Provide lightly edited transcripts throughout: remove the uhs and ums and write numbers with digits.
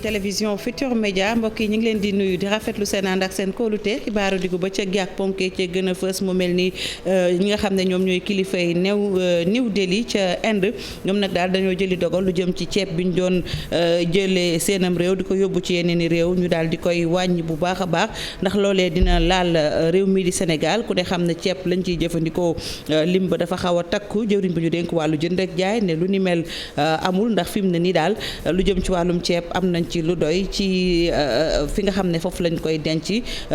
télévision Futur Média mbokk yi ñu ngi leen di nuyu di rafetlu seen ànd ak seen kóolute xibaaru diggu ba ca ak ponk ci gën a fës mu mel ni ñi nga xam ne ñoom ñooy kilifa yi New Delhi ca Inde ñoom nag daal dañoo jëli dogal lu jëm ci ceeb bi ñu doon jëlee seenam réew di ko yóbbu ci yeneen i réew ñu daal di koy wàññi bu baax a baax ndax loolee dina laal réew mi di Sénégal ku ne xam ne ceeb lañ ciy jëfandikoo lim ba dafa xaw a takku jëwriñ bi ñu dénk wàllu jënd ak jaay ne lu ni mel amul ndax fi mu ne nii daal lu jëm ci wàllum ceeb am nañ ci lu doy ci fi nga xam ne foofu lañ koy denc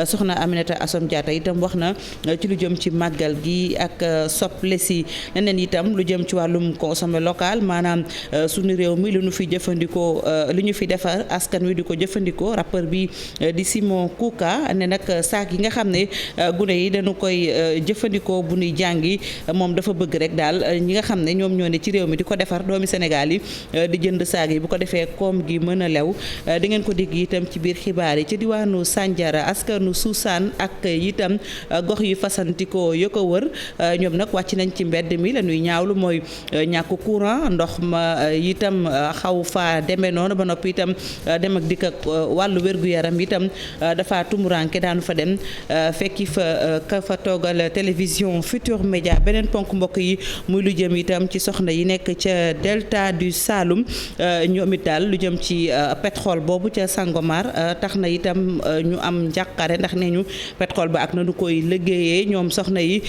soxna Aminata Assome Diatta itam wax na ci lu jëm ci màggal gi ak soble si leneen itam lu jëm ci wàllum consommé local maanaam suñu réew mi lu ñu fi jëfandikoo li ñu fi defar askan wi di ko jëfandikoo rappeur bi di Simon Kouka ne nag saak yi nga xam ne gune yi dañu koy jëfandikoo bu ñuy jàngi moom dafa bëgg rek daal ñi nga xam ne ñoom ñoo ne ci réew mi di ko defar doomi Sénégal yi di jënd saak yi bu ko defee koom gi mën a lew di ngeen ko dégg itam ci biir xibaar yi ci diwaanu Sandiara askanu Suusaan ak itam gox yu fasantikoo yo ko wër ñoom nag wàcc nañ ci mbedd mi la ñuy ñaawlu mooy ñàkk courant ndox ma itam xaw fa demee noonu ba noppi itam dem ak dikk ak wàllu wér-gu-yaram itam dafa tumuranke daanu fa dem fekki fa ka fa toogal télévision Futur Média beneen ponk mbokk yi muy lu jëm itam ci soxna yi nekk ca delta du Saloum ñoom it daal lu jëm ci pétrole boobu ca Sangomar tax na itam ñu am njàqare ndax nee ñu pétrole ba ak na nu koy liggéeyee ñoom soxna yi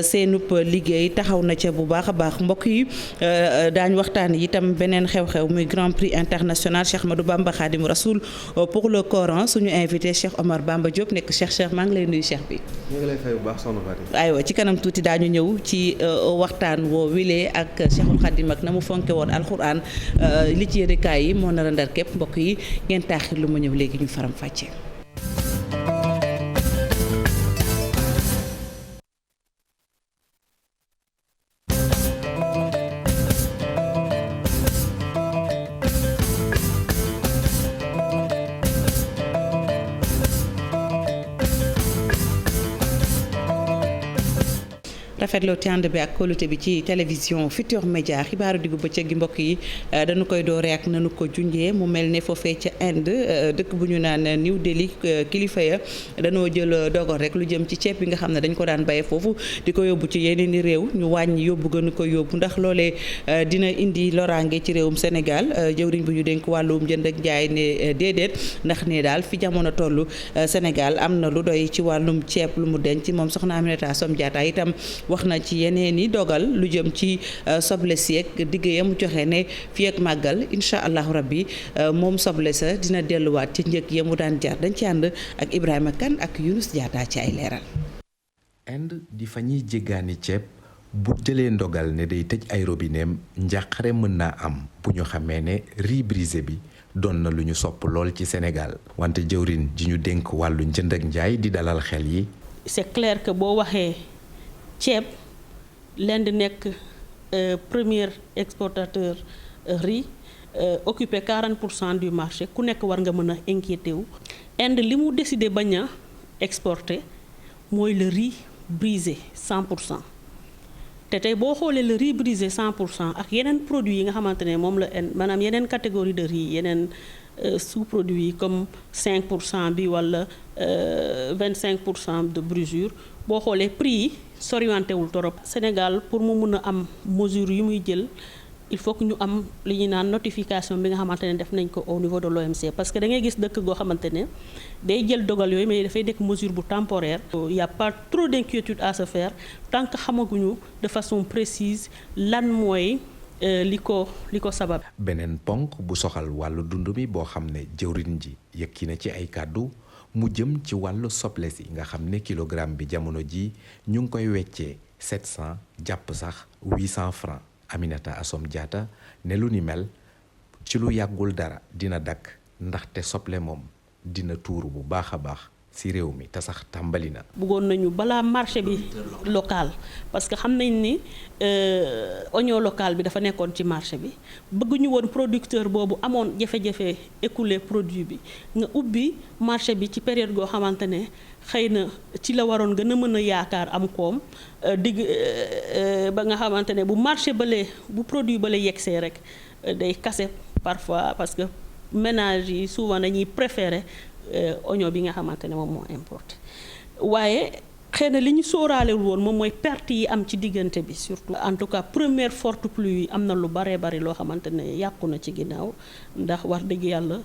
seenub liggéey taxaw na ca bu baax a baax mbokk yi daañu waxtaan itam beneen xew-xew muy Grand Prix international Cheikh Ahmadou Bamba Khadim Rasoul pour le Coran suñu invité Cheikh Omar Bamba Diop nekk Cheikh maa ngi lay nuyu Cheikh bi. ñu ngi lay fay bu baax soxna Fatou. aywa ci kanam tuuti daañu ñëw ci waxtaan woo wilee ak Cheikhul Khadim ak na mu fonke woon alxuraan li ci yërekaay yi moo nar a ndar képp mbokk yi ngeen taaxir lu ma ñëw léegi ñu faram fàcce. rafetloo ci ànd bi ak kóolute bi ci télévision Futur Média xibaaru diggu bëccëg gi mbokk yi dañu koy dooree ak nanu ko junjee mu mel ne foofee ca Inde dëkk bu ñu naan New Delhi kilifa ya dañoo jël dogal rek lu jëm ci ceeb bi nga xam ne dañ ko daan bayee foofu di ko yóbbu ci yeneen i réew ñu wàññi yóbbu gënu ko yóbbu ndax loolee dina indi loraange ci réewum Sénégal jëwriñ bu ñu dénk wàllum jënd ak jaay ne déedéet ndax ne daal fi jamono toll Sénégal am na lu doy ci wàllum ceeb lu mu denc moom soxna Aminata Assome Diatta itam wax na ci yeneen i dogal lu jëm ci soble si ak digg ya mu joxe ne fii ak màggal incha allahu rabbi moom soble sa dina delluwaat ci njëg ya mu daan jar dañ ci ànd ak Ibrahima Kane ak Younous Diatta ci ay leeral. Inde di fa ñuy jéggaani ceeb bu jëlee ndogal ne day tëj ay robineem njàqare mën naa am bu ñu xamee ne riz brisé bi doon na lu ñu sopp lool ci Sénégal wante jëwrin ji ñu dénk wàllu njënd ak njaay di dalal xel yi. C'est clair que boo waxee ceeb l'Inde nekk premier exportateur riz occupé 40% du marché ku nekk war nga mën a inquiété wu. Inde li mu décidé bañ a exporter mooy le riz brisé 100% te tey boo xoolee le riz brisé 100% ak yeneen produits yi nga xamante ne moom la maanaam yeneen catégorie de riz yeneen sous-produits yi comme 5% bi wala 25% de brisure boo xoolee prix yi soriwantewul torop. Sénégal pour mu mun a am mesure yu muy jël il faut que ñu am li ñuy naan notification bi nga xamante ne def nañ ko au niveau de l'OMC parce que da ngay gis dëkk goo xamante ne day jël dogal yooyu mais dafay nekk mesure bu temporaire. Il y a pas trop d'inquiétude à se faire tant que xamaguñu de façon précise lan mooy li ko sabab. beneen ponk bu soxal wàllu dund mi boo xam ne jëwriñ ji yëkki na ci ay kàddu mu jëm ci wàllu soble si nga xam ne kilogramme bi jamono ji ñu ngi koy weccee 700 jàpp sax 800 francs. Aminata Assome Diatta ne lu ni mel ci lu yàggul dara dina dakk ndaxte soble moom dina tuuru bu baax a baax ci réew mi te sax tàmbali na. bëggoon nañu balaa marché bi local parce que xam nañ ni oignon local bi dafa nekkoon ci marché bi bëgguñu woon producteur boobu amoon jafe-jafe écouler produit bi nga ubbi marché bi ci période goo xamante ne xëy na ci la waroon gën a mën a yaakaar am koom digg ba nga xamante ne bu marché bale bu produit bale yegsee rek day kase parfois parce que ménages yi souvent dañuy préférer oignon bi nga xamante ne moom moo importé waaye xëy na li ñu sóoraalewul woon moom mooy perte yi am ci diggante bi surtout en tout cas première forte pluie yi am na lu baree bari loo xamante ne yàqu na ci ginnaaw ndax wax dëgg yàlla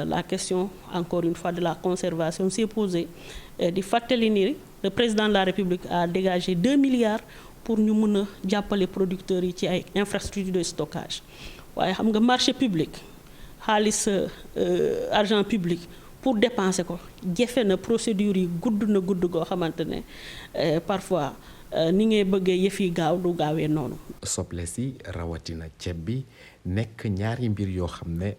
la question encore une fois de la conservation s'est posée di fàttali ni le président de la République a dégagé 2 milliards pour ñu mën a jàppale producteurs yi ci ay infrastructures de stockage waaye xam nga marché public xaalis argent public pour dépenser ko jafe na procédure yi gudd goo xamante ne parfois ni ngay bëggee yëf yi gaaw du gaawee noonu. soble si rawatina ceeb bi nekk ñaari mbir yoo xam ne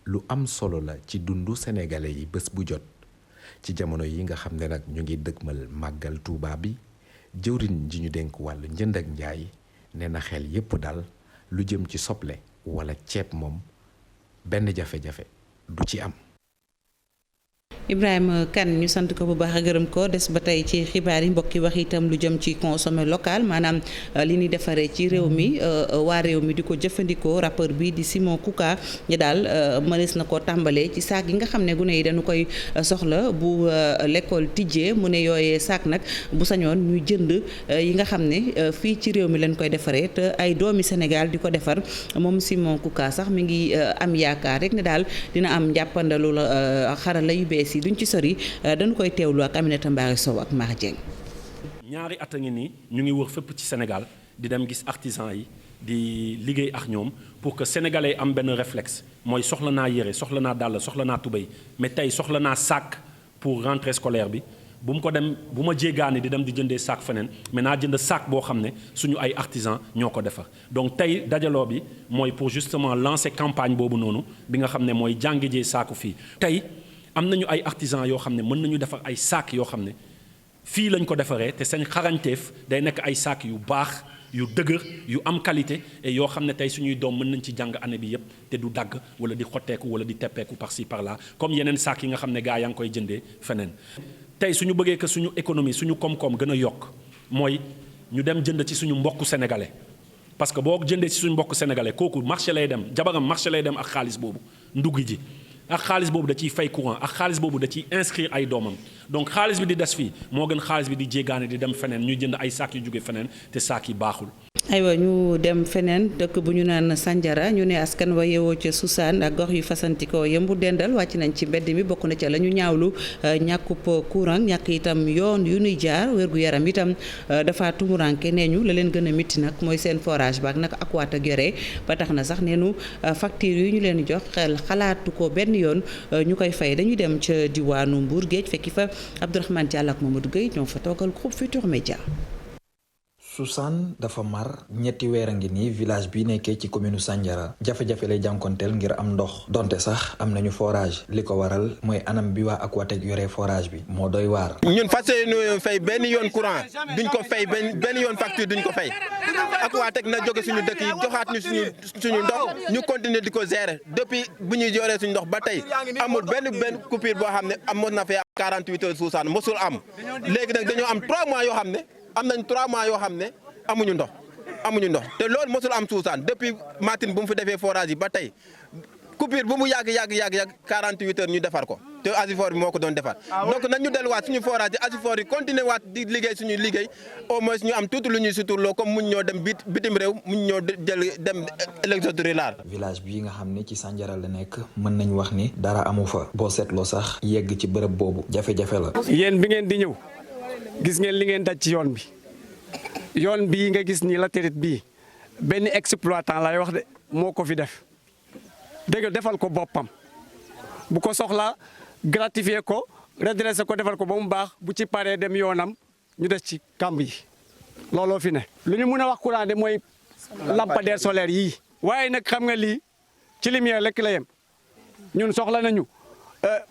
lu am solo la ci dundu sénégalais yi bés bu jot ci jamono yi nga xam ne nag ñu ngi dëgmal màggal Tuuba bi jëwriñ ji ñu dénk wàllu njënd ak njaay nee na xel yépp daal lu jëm ci soble wala ceeb moom benn jafe-jafe du ci am. Ibrahima Kane ñu sant ko bu baax a gërëm ko des ba tey ci xibaar yi mbokk yi wax itam lu jëm ci consommer local maanaam li ñuy defaree ci réew mi waa réew mi di ko jëfandikoo rappeur bi di Simon Kouka ñi daal mënees na ko tàmbalee ci saak yi nga xam ne gune yi dañu koy soxla bu l'école tijjee mu ne yooyee saak nag bu sañoon ñuy jënd yi nga xam ne fii ci réew mi lañ koy defaree te ay doomi Sénégal di ko defar moom Simon Kouka sax mi ngi am yaakaar rek ne daal dina am njàppandalu xarala yu bees yi duñ ci sori dañu koy teewlu ak Aminata Mbaari Sow ak Mar Dieng. ñaari at a ngi nii ñu ngi wër fépp ci Sénégal di dem gis artisan yi di liggéey ak ñoom pour que sénégalais am benn réflexe mooy soxla naa yére soxla naa dàll soxla naa tubéy mais tey soxla naa sac pour rentrée scolaire bi bu ma jéggaani di dem di jëndee sac feneen mais naa jënd sac boo xam ne suñu ay artisan ñoo ko defar donc tey dajaloo bi mooy pour justement lancer campagne boobu noonu bi nga xam ne mooy jàngi jee saaku fii tey am nañu ay artisans yoo xam ne mën nañu defar ay sac yoo xam ne fii lañ ko defaree te seen xarañteef day nekk ay sac yu baax yu dëgër yu am qualité et yoo xam ne tey suñuy doom mën nañ ci jàng année bi yépp te du dagg wala di xotteeku wala di teppeeku par ci par là comme yeneen sac yi nga xam ne gaa yaa ngi koy jëndee feneen. tey suñu bëggee que suñu économie suñu koom-koom gën a yokk mooy ñu dem jënd ci suñu mbokku sénégalais parce que boo jëndee ci suñu mbokku sénégalais kooku marché lay dem jabaram marché lay dem ak xaalis boobu ndugg ji. ak xaalis boobu da ciy fay courant ak xaalis boobu da ciy inscrire ay doomam donc xaalis bi di des fii moo gën xaalis bi di jéggaane di dem feneen ñuy jënd ay saak yu jóge feneen te saak yi baaxul. aywa ñu dem feneen dëkk bu ñu naan Sandiara ñu ne askan wa yeewoo ca Suusaan ak gox yu fasantikoo yëmbu dendal wàcc nañ ci mbedd mi bokk na ca la ñu ñaawlu ñàkkub courant ñàkk itam yoon yu nuy jaar wér-gu-yaram itam dafa tumuranke nee ñu la leen gën a métti nag mooy seen forage baak nag ak waat ak yore ba tax na sax neenu facture yu ñu leen jox xalaatu ko benn yoon ñu koy fay dañuy dem ca diwaanu Mbour Géej fekki fa Abdourahmane Diallo ak Mamadou Gueye ñoo fa toogal groupe Futurs Médias. Suusaan dafa mar ñetti weer a ngi nii village bi nekkee ci commune Sandiara jafe-jafe lay jànkonteel ngir am ndox donte sax am nañu forage li ko waral mooy anam bi waa Aquatech yore forage bi moo doy waar. ñun fas yéene fay benn yoon courant duñ ko fay benn yoon facture duñ ko fay Aquatech na jóge suñu dëkk yi joxaat ñu suñu ndox ñu continuer di ko gérer depuis bu ñuy yoree suñu ndox ba tey amul benn coupure boo xam ne amoon na fee 48 heures Suusaan mosul am léegi nag dañoo am 3 mois yoo xam ne. am nañ 3 mois yoo xam ne amuñu ndox te loolu mosul am Suusaan depuis Matin bu mu fi defee forage yi ba tey coupure bu mu yàgg 48 heures ñu defar ko te Asifor bi moo ko doon defar donc nañ ñu delluwaat suñu forage yi Asifor yi continuer waat di liggéey suñu liggéey au moins ñu am tuuti lu ñuy suturloo comme muñ ñoo dem bitim réew muñ ñoo jël dem l'exode rural. village bii nga xam ne ci Sandiara la nekk mën nañ wax ni dara amu fa boo seetloo sax yegg ci bërëb boobu jafe-jafe la. yéen bi ngeen di ñëw. gis ngeen li ngeen daj ci yoon bii nga gis nii latérite bii benn exploitant lay wax de moo ko fi def dégg defal ko boppam bu ko soxla gratifier ko redresser ko defal ko ba mu baax bu ci paree dem yoonam ñu des ci kàmb yi looloo fi ne. lu ñu mën a wax courant de mooy lampadaire solaire yii waaye nag xam nga lii ci lumière lekk la yem ñun soxla nañu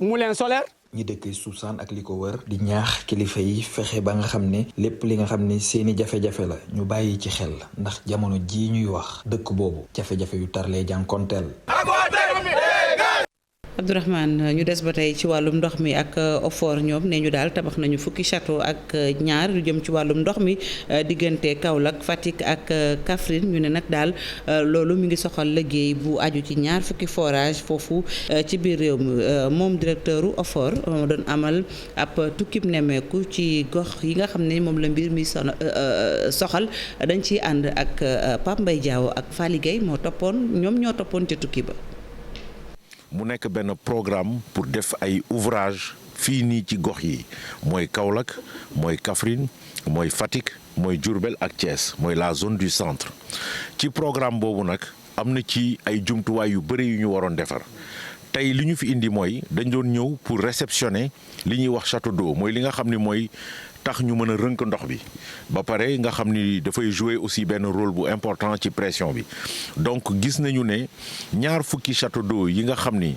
moulin solaire. ñi dëkk Suusaan ak li ko wër di ñaax kilifa yi fexe ba nga xam ne lépp li nga xam ne seeni jafe-jafe la ñu bàyyi ci xel ndax jamono jii ñuy wax dëkk boobu jafe-jafe yu tarlee jànkonteel. Abdourahmane ñu des ba tey ci wàllum ndox mi ak OFOR ñoom ne ñu daal tabax nañu fukki château ak ñaar yu jëm ci wàllum ndox mi diggante Kaolack Fatick ak Kaffrine ñu ne nag daal loolu mi ngi soxal liggéey bu aju ci ñaar fukki forage foofu ci biir réew mi moom directeur u OFOR moo doon amal ab tukkib nemmeeku ci gox yi nga xam ne moom la mbir mi soxal dañ ciy ànd ak Pape Mbaye Diaw ak Fally Gueye ñoo toppoon ca tukki ba. mu nekk benn programme pour def ay ouvrage fii nii ci gox yi mooy Kaolack mooy Kaffrine mooy Fatick mooy Diourbel ak Thiès mooy la zone du centre ci programme boobu nag am na ci ay jumtuwaay yu bëri yu ñu waroon defar tey li ñu fi indi mooy dañ doon ñëw pour réceptionner li ñuy wax château d'eau mooy li nga xam ni mooy tax ñu mën a rënk ndox bi ba pare nga xam ni dafay jouer aussi benn rôle bu important ci pression bi donc gis nañu ne ñaar fukki château d'eau yi nga xam ni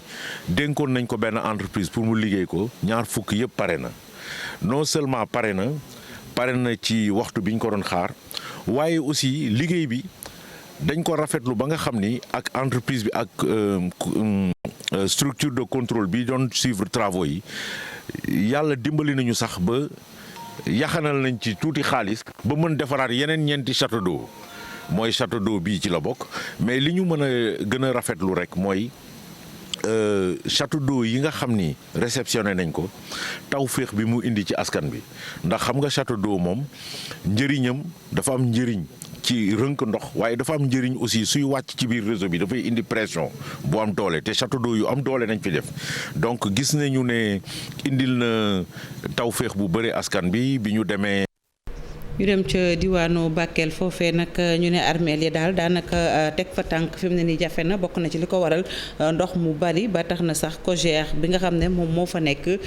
dénkoon nañ ko benn entreprise pour mu liggéey ko ñaar fukki yëpp pare na non seulement pare na ci waxtu bi ñu ko doon xaar waaye aussi liggéey bi dañ ko rafetlu ba nga xam ni ak entreprise bi ak structure de contrôle bi doon suivre travaux yi yàlla dimbali nañu sax ba yaxanal nañ ci tuuti xaalis ba mën defaraat yeneen ñeenti château d'eau mooy château d'eau bii ci la bokk mais li ñu mën a gën a rafetlu rek mooy château d'eau yi nga xam ni réceptionné nañ ko tawféex bi mu indi ci askan bi ndax xam nga château d'eau moom njëriñam dafa am njëriñ ci rënk ndox waaye dafa am njëriñ aussi suy wàcc ci biir réseau bi dafay indi pression bu am doole te château d'eau yu am doole nañ fi def donc gis nañu ne indil na tawféex bu bëri askan bi ñu demee. ñu dem ca diwaanu Bakel foofee nag ñu ne armeel yi daal daanaka teg fa tànk fi mu ne nii jafe na bokk na ci li ko waral ndox mu bari ba tax na sax COJER bi nga xam ne moom moo fa nekk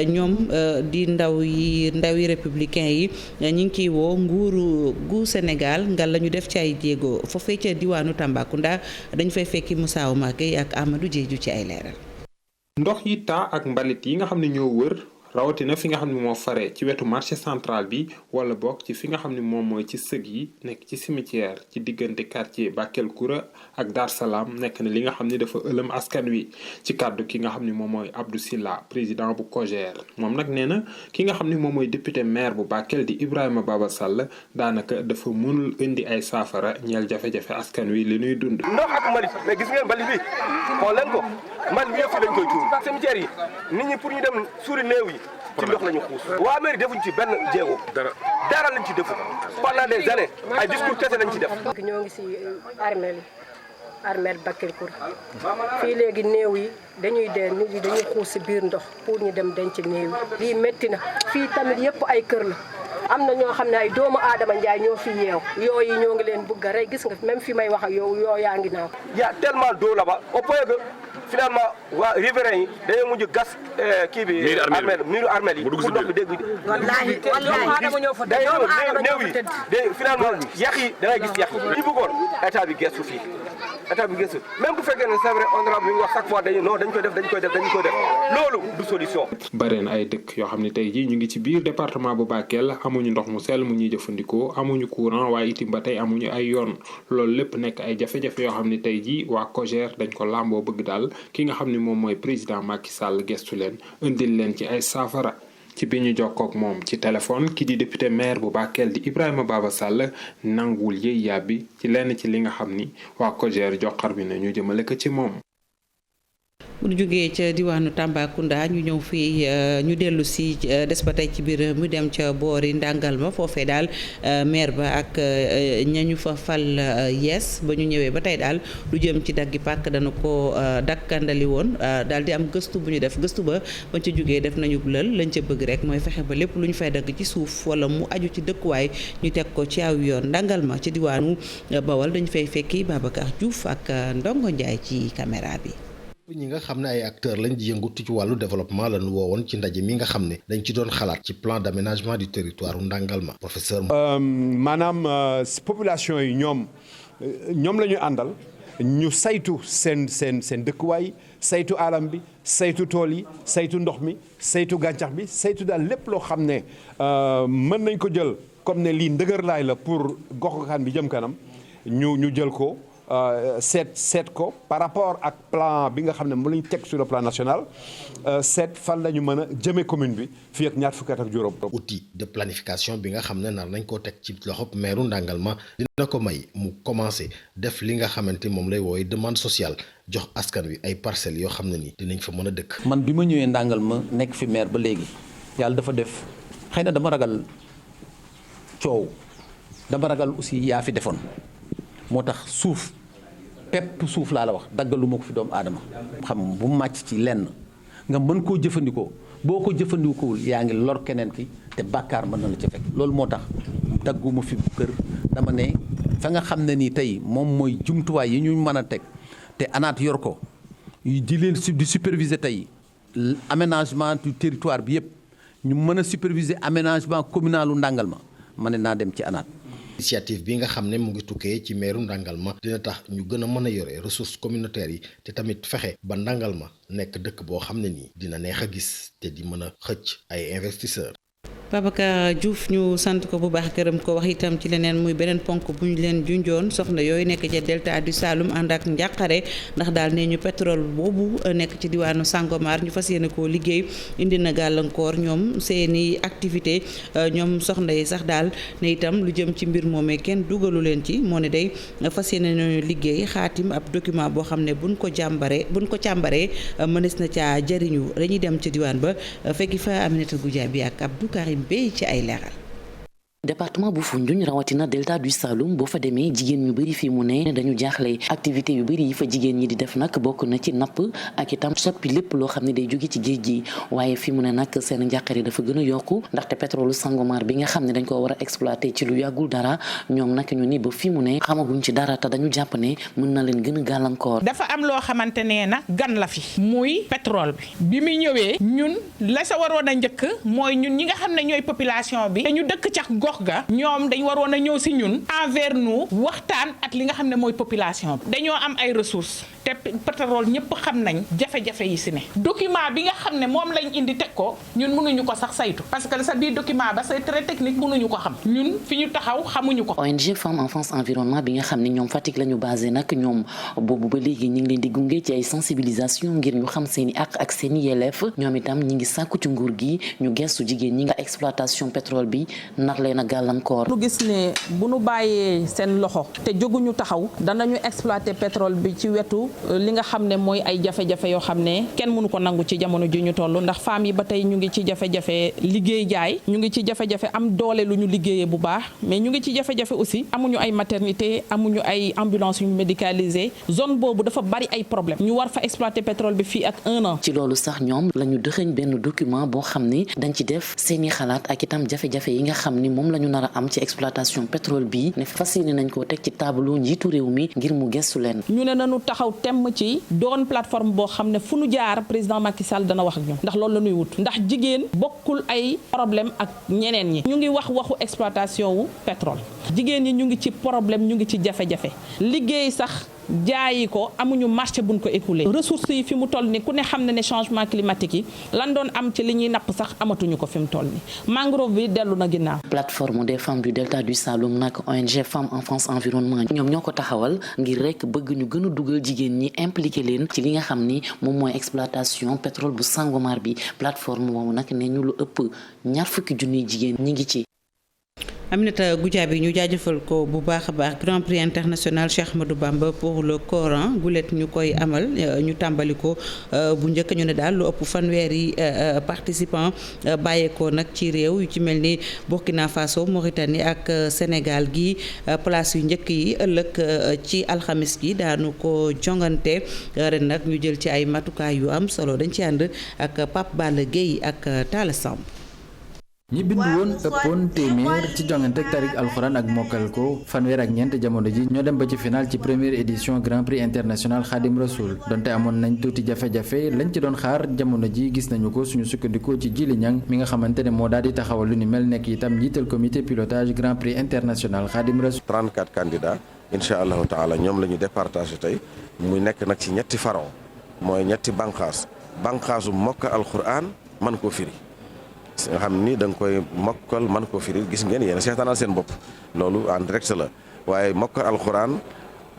ñoom di ndaw yi républicain yi ñu ngi ciy woo nguuru gu Sénégal nga la ñu def ci ay jéego foofee ca diwaanu Tambacounda dañu fay fekki Moussa Oumar Gueye ak Amadou Diédhiou ci ay leeral. ndox yi taa ak mbalit yi nga xam ne ñoo wër. rawatina fi nga xam ne moo fare ci wetu marché central bi wala bokk ci fi nga xam ne moom mooy ci sëg yi nekk ci cimetière ci diggante quartier Bakel Koura ak Dar Salaam nekk na li nga xam ne dafa ëlëm askan wi ci kàddu ki nga xam ne moom mooy Abdou Silla président bu COJER moom nag nee na ki nga xam ne moom mooy député maire bu Bakel di Ibrahima Baba Sall daanaka dafa mënul indi ay saafara ñeel jafe-jafe askan wi li ñuy dund. ndox ak mbalit mais gis ngeen mbalit bi xool leen ko mbalit bi yëpp fi lañ koy tuur cimetière yi nit ñi pour ñu dem suuri néew yi ci ndox lañu xuus waa mairie defuñ ci benn jéego dara lañ ci defu pendant des années ay discours kese lañ ci def. ñoo ngi si armeel Bakel Koura fii léegi néew yi dañuy dee nit yi dañuy xuus si biir ndox pour ñu dem denc néew yi lii métti na fii tamit yëpp ay kër la am na ñoo xam ne ay doomu aadama njaay ñoo fi yeew yooyu ñoo ngi leen bëgg a rey gis nga même fi may wax ak yow yoo yaa ngi naaw. y a tellement d'eau là-bas au point que finalement waa riverains yi dañoo mujj gas kii bi miiru armeel yi pour ndox bi dégg. wallaahi doomu aadama ñoo fa tëdd doomu aadama ñoo fa tëdd day finalement yàq yi da ngay gis yàq yi li bëggoon état bi gestu fii état bi gestu même bu fekkee ne c'est vrai honorable bi ñu wax chaque fois dañ koy def loolu du solution. bare na ay dëkk yoo xam ne tey jii ñu ngi ci biir département bu Bakel amuñu ndox mu sell mu ñuy jëfandikoo amuñu courant waaye itam ba tey amuñu ay yoon loolu lépp nekk ay jafe-jafe yoo xam ne tey jii waa COJER dañ ko làmboo bëgg daal ki nga xam ne moom mooy président Macky Sall gestu leen indil leen ci ay saafara. ci bi ñu jokkook moom ci téléphone ki di député maire bu Bakel di Ibrahima Baba Sall nanguwul yëy yàbbi ci lenn ci li nga xam ni waa COJER joxar bi na ñu jëmale ko ci moom. bu ñu jógee ca diwaanu Tambacounda ñu ñëw fii ñu dellu si des ba tey ci biir mu dem ca boori ndàngal ma foofee daal maire ba ak ñañu fa fal yees ba ñu ñëwee ba tey daal lu jëm ci daggi pàkk dana ko dakkandali woon daal di am gëstu bu ñu def gëstu ba bañ ca jógee def nañu lël lañ ca bëgg rek mooy fexe ba lépp lu ñu fay dagg ci suuf wala mu aju ci dëkkuwaay ñu teg ko ci aw yoon ndàngal ma ci diwaanu Bawol dañu fay fekki Babacar Diouf ak Ndongo Ndiaye ci caméra bi. ñi nga xam ne ay acteurs lañ di yëngutu ci wàllu développement lañu woowoon ci ndaje mi nga xam ne dañ ci doon xalaat ci plan d'aménagement du territoire u Ndangalma professeur maanaam population yi ñoom la ñu àndal ñu saytu seen dëkkuwaay saytu alam bi saytu tool yi saytu ndox mi saytu gàncax bi saytu daal lépp loo xam ne mën nañ ko jël comme ne lii ndëgër laay la pour gox-goxaan bi jëm kanam ñu jël ko seet ko par rapport ak plan bi nga xam ne mu lañu teg sur le plan national seet fan la ñu mën a jëmee commune bi fii ak ñaar fukki at ak juróom. outil de planification bi nga xam ne nar nañ koo teg ci loxob meeru Ndangalma dina ko may mu commencé def li nga xamante moom lay wooye demande sociale jox askan wi ay parcelles yoo xam ne ni dinañ fa mën a dëkk. man bi ma ñëwee Ndangalma nekk fi maire ba léegi yàlla dafa def xëy na dama ragal coow dama ragal aussi yaa fi defoon moo tax suuf pepp suuf laa la wax daggalu ma ko fi doomu aadama xam bu màcc ci lenn nga mën koo jëfandikoo boo ko jëfandikoowul yaa ngi lor keneen ki te bàkkaar mën na la ca fekk loolu moo tax dagguma fi kër dama ne fa nga xam ne nii tey moom mooy jumtuwaay yi ñu mën a teg te ANAT yor ko di leen di superviser tey aménagement du territoire bi yëpp ñu mën a superviser aménagement communalu Ndangalma ma ne naa dem ci ANAT. initiative bi nga xam ne mu ngi tukkee ci meeru Ndangalma dina tax ñu gën a mën a yore ressources communautaires yi te tamit fexe ba Ndangalma nekk dëkk boo xam ne nii dina neex a gis te di mën a xëcc ay investisseurs. Babacar Diouf ñu sant ko bu baax gërëm ko wax itam ci leneen muy beneen ponk bu ñu leen junjoon soxna yooyu nekk ca delta du Saloum ànd ak njàqare ndax daal nee ñu pétrole boobu nekk ci diwaanu Sangomar ñu fas yéene koo liggéey indi na gàllankoor ñoom seeni activité ñoom soxna yi sax daal ne itam lu jëm ci mbir moomee kenn dugalu leen ci moo ne day fas yéene nañu liggéey xaatim ab document boo xam ne buñ ko càmbaree mënees na caa jëriñu dañuy dem ca diwaan ba fekki fa Aminata Goudiaby ak Abdou Karim Bey ci ay leeral. département bu Foundiougne rawatina delta du Saloum boo fa demee jigéen ñu bëri fii mu ne dañu jaaxle activité yu bëri yi fa jigéen ñi di def nag bokk na ci napp ak itam soppi lépp loo xam ne day jóge ci géej gi waaye fii mu ne nag seen njàqare dafa gën a yokku ndaxte pétrole Sangomar bi nga xam ne dañ ko war a exploité ci lu yàggul dara ñoom nag ñu ni ba fii mu ne xamaguñ ci dara te dañu jàpp ne mën na leen gën a gàllankoor. dafa am loo xamante ne nag gan la fi muy pétrole bi muy ñëwee ñun la sa waroon a njëkk mooy ñun ñi nga xam ne ñooy population bi te ñu dëkk ca gox ga ñoom dañ waroon a ñëw si ñun envers nous waxtaan ak li nga xam ne mooy population bi dañoo am ay ressources te pétrole ñëpp xam nañ jafe-jafe yi si ne document bi nga xam ne moom lañ indi teg ko ñun mënuñu ko sax saytu parce que sa biir document ba c'est très technique mënuñu ko xam ñun fi ñu taxaw xamuñu ko. ONG Femmes Enfance Environnement bi nga xam ne ñoom Fatick la ñu basé nag ñoom boobu ba léegi ñu ngi leen di gunge ci ay sensibilisation ngir ñu xam seen i àq ak seen i yelleef ñoom itam ñi ngi sàkku ci nguur gi ñu gestu jigéen ñi nga exploitation pétrole bi nar leen a gàllankoor. nu gis ne bu nu bàyyee seen loxo te jóguñu taxaw danañu exploiter pétrole bi ci wetu li nga xam ne mooy ay jafe-jafe yoo xam ne kenn mënu ko nangu ci jamono ji ñu toll ndax femmes yi ba tey ñu ngi ci jafe-jafe liggéey jaay ñu ngi ci jafe-jafe am doole lu ñu liggéeyee bu baax mais ñu ngi ci jafe-jafe aussi amuñu ay maternité amuñu ay ambulance yu médicalisée zone boobu dafa bari ay problème ñu war fa exploiter pétrole bi fii ak 1 an. ci loolu sax ñoom la ñu dëxëñ benn document boo xam ni dañ ci def seeni xalaat ak itam jafe-jafe yi nga xam ni moom la ñu nar a am ci exploitation pétrole bi ne fas yéene nañ koo teg ci tableau njiitu réew mi ngir mu gestu leen. ñu ne nañu taxaw temm ci doon plateforme boo xam ne fu nu jaar président Macky Sall dana wax ak ñoom ndax loolu la ñuy wut ndax jigéen bokkul ay problème ak ñeneen ñi ñu ngi waxu exploitation wu pétrole jigéen ñi ñu ngi ci problème ñu ngi ci jafe-jafe liggéey sax jaayi ko amuñu marché buñ ko écoulé ressources yi fi mu toll ni ku ne xam ne changement climatique yi lan doon am ci li ñuy napp sax amatuñu ko fi mu toll ni mangrove bi dellu na ginnaaw. plateforme des femmes du delta du Saloum nag ONG Femmes Enfance Environnement ñoom ñoo ko taxawal ngir rek bëgg ñu gën a dugal jigéen ñi impliqué leen ci li nga xam ni moom mooy exploitation pétrole bu Sangomar bi plateforme boobu nag ne ñu lu ëpp 20 junniy jigéen ñi ngi ci. Aminata Goudiaby ñu jaajëfal ko bu baax a baax Grand Prix international Cheikh Ahmadou Bamba pour le Coran gulet ñu koy amal ñu tàmbali ko bu njëkk ñu ne daal lu ëpp fanweeri participants bàyyeekoo nag ci réew yu ci mel ni Burkina Faso Mauritanie ak Sénégal gi place yu njëkk yi ëllëg ci alxamis gi daanu ko jongante ren nag ñu jël ci ay matukaay yu am solo dañ ci ànd ak Pape Balla Gueye ak Talla Samb. ñi bindu woon ëppoon téeméer ci jongante tarik alxuraan ak mokkal ko fanweer ak ñeent jamono ji ñoo dem ba ci final ci première édition Grand Prix international Khadim Rasoul donte amoon nañ tuuti jafe-jafe lañ ci doon xaar jamono ji gis nañu ko suñu sukkandikoo ci Jili Ñang mi nga xamante ne moo daal di taxawal lu ni mel nekk itam njiital comité pilotage Grand Prix international Khadim Rasoul. 34 candidats incha allahu taala ñoom la ñu départagé tey muy nekk nag ci ñetti faron mooy ñetti bànqaasu mokk alxuraan man koo firi. nga xam ni da nga koy mokkal man ko firi gis ngeen yéen seetaanal seen bopp loolu en direct la waaye mokkal alxuraan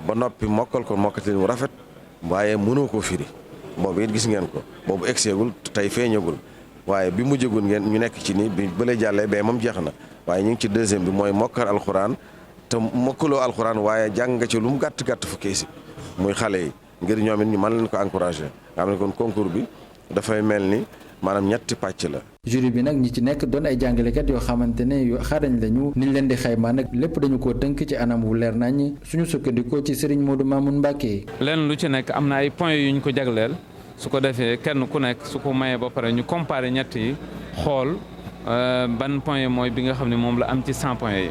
ba noppi mokkal ko mokkatin mu rafet waaye mënoo koo firi boobu it gis ngeen ko boobu egseegul tey feeñagul waaye bi mu jëgul ngeen ñu nekk ci ni bi bële jàllee bee moom jeex na waaye ñu ngi ci deuxième bi mooy mokkal alxuraan te mokkaloo alxuraan waaye jàng nga ci lu mu gàtt gàtt fukki isib muy xale yi ngir ñoom it ñu mën leen ko encouragé nga xam ne kon concours bi dafay mel ni maanaam ñetti pàcc la. jury bi nag ñi ci nekk doon ay jàngalekat yoo xamante ne yu xarañ lañu niñ leen di xaymaa nag lépp dañu koo tënk ci anam wu leer nañ suñu sukkandikoo ci Serigne Modou Mamoun Mbacké. lenn lu ci nekk am na ay points yu ñu ko jagleel su ko defee kenn ku nekk su ko mayee ba pare ñu comparer ñett yi xool ban point mooy bi nga xam ne moom la am ci 100 points yi.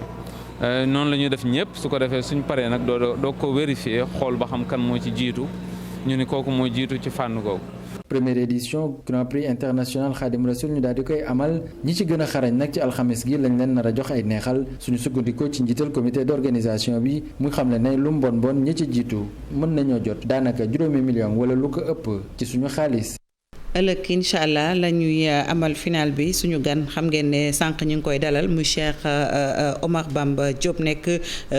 noonu la ñuy def ñëpp su ko defee suñ paree nag doo ko vérifier xool ba xam kan moo ci jiitu ñu ni kooku moo jiitu ci fànn googu. première édition Grand Prix international Khadim Rassoul ñu daal di koy amal ñi ci gën a xarañ nag ci alxames gi lañ leen nar a jox ay neexal suñu sukkandikoo ci njiital comité d'organisation bi mu xam ne lu mu bon ñi ci jiitu mën nañoo jot daanaka 5 millions wala lu ko ëpp ci suñu xaalis. ëllëg incha allah la ñuy amal final bi suñu gan xam ngeen ne sànq ñu ngi koy dalal muy Cheikh Omar Bamba Diop nekk